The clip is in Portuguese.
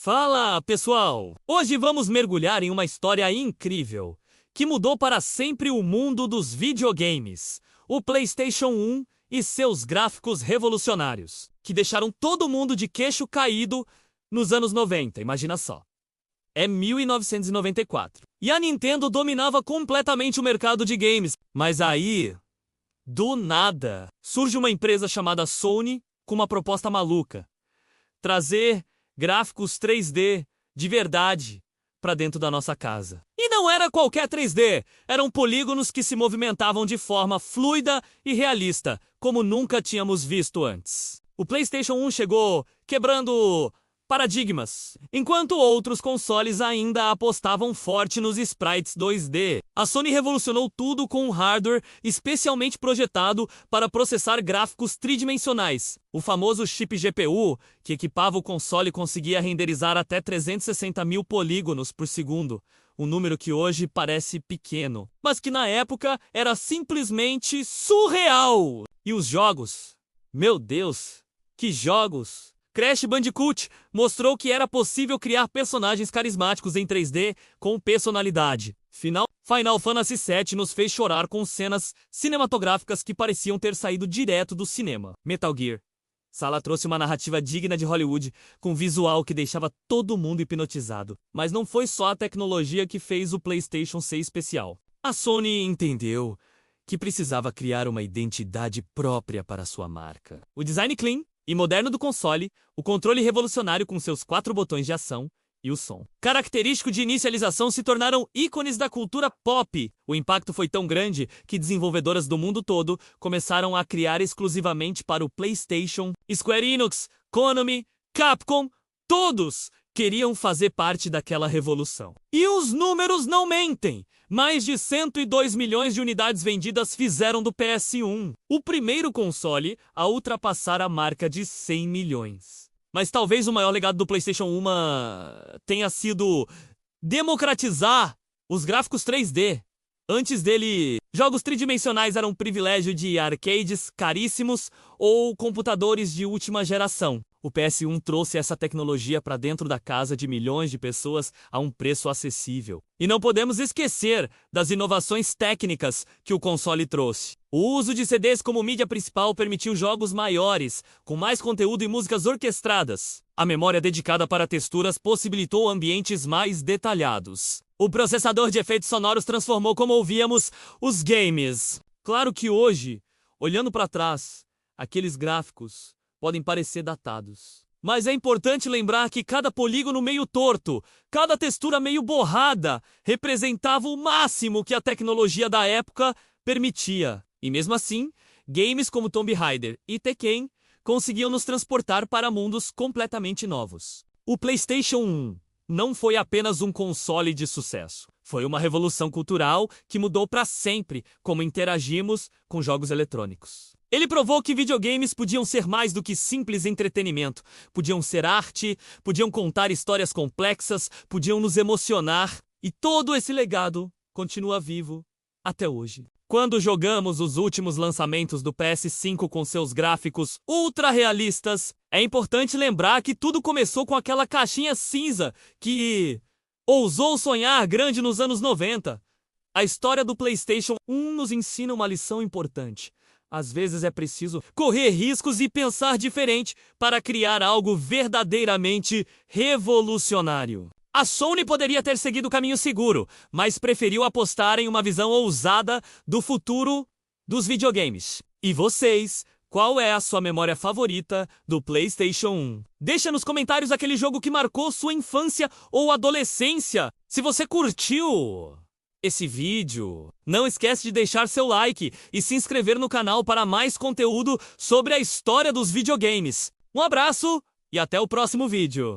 Fala, pessoal! Hoje vamos mergulhar em uma história incrível que mudou para sempre o mundo dos videogames. O PlayStation 1 e seus gráficos revolucionários, que deixaram todo mundo de queixo caído nos anos 90, imagina só. É 1994. E a Nintendo dominava completamente o mercado de games. Mas aí, do nada, surge uma empresa chamada Sony com uma proposta maluca. Trazer gráficos 3D de verdade para dentro da nossa casa. E não era qualquer 3D, eram polígonos que se movimentavam de forma fluida e realista, como nunca tínhamos visto antes. O PlayStation 1 chegou quebrando paradigmas, enquanto outros consoles ainda apostavam forte nos sprites 2D. A Sony revolucionou tudo com um hardware especialmente projetado para processar gráficos tridimensionais. O famoso chip GPU, que equipava o console, conseguia renderizar até 360 mil polígonos por segundo, um número que hoje parece pequeno, mas que na época era simplesmente surreal. E os jogos? Meu Deus, que jogos! Crash Bandicoot mostrou que era possível criar personagens carismáticos em 3D com personalidade. Final Fantasy VII nos fez chorar com cenas cinematográficas que pareciam ter saído direto do cinema. Metal Gear trouxe uma narrativa digna de Hollywood, com visual que deixava todo mundo hipnotizado. Mas não foi só a tecnologia que fez o PlayStation ser especial. A Sony entendeu que precisava criar uma identidade própria para sua marca. O design clean e moderno do console, o controle revolucionário com seus 4 botões de ação e o som característico de inicialização se tornaram ícones da cultura pop. O impacto foi tão grande que desenvolvedoras do mundo todo começaram a criar exclusivamente para o PlayStation. Square Enix, Konami, Capcom, todos queriam fazer parte daquela revolução. E os números não mentem! Mais de 102 milhões de unidades vendidas fizeram do PS1 o primeiro console a ultrapassar a marca de 100 milhões. Mas talvez o maior legado do PlayStation 1 tenha sido democratizar os gráficos 3D. Antes dele, jogos tridimensionais eram um privilégio de arcades caríssimos ou computadores de última geração. O PS1 trouxe essa tecnologia para dentro da casa de milhões de pessoas a um preço acessível. E não podemos esquecer das inovações técnicas que o console trouxe. O uso de CDs como mídia principal permitiu jogos maiores, com mais conteúdo e músicas orquestradas. A memória dedicada para texturas possibilitou ambientes mais detalhados. O processador de efeitos sonoros transformou como ouvíamos os games. Claro que hoje, olhando para trás, aqueles gráficos podem parecer datados. Mas é importante lembrar que cada polígono meio torto, cada textura meio borrada, representava o máximo que a tecnologia da época permitia. E mesmo assim, games como Tomb Raider e Tekken conseguiam nos transportar para mundos completamente novos. O PlayStation 1 não foi apenas um console de sucesso. Foi uma revolução cultural que mudou para sempre como interagimos com jogos eletrônicos. Ele provou que videogames podiam ser mais do que simples entretenimento. Podiam ser arte, podiam contar histórias complexas, podiam nos emocionar. E todo esse legado continua vivo até hoje. Quando jogamos os últimos lançamentos do PS5 com seus gráficos ultra realistas, é importante lembrar que tudo começou com aquela caixinha cinza que ousou sonhar grande nos anos 90. A história do PlayStation 1 nos ensina uma lição importante. Às vezes é preciso correr riscos e pensar diferente para criar algo verdadeiramente revolucionário. A Sony poderia ter seguido o caminho seguro, mas preferiu apostar em uma visão ousada do futuro dos videogames. E vocês, qual é a sua memória favorita do PlayStation 1? Deixa nos comentários aquele jogo que marcou sua infância ou adolescência. Se você curtiu esse vídeo, não esquece de deixar seu like e se inscrever no canal para mais conteúdo sobre a história dos videogames. Um abraço e até o próximo vídeo.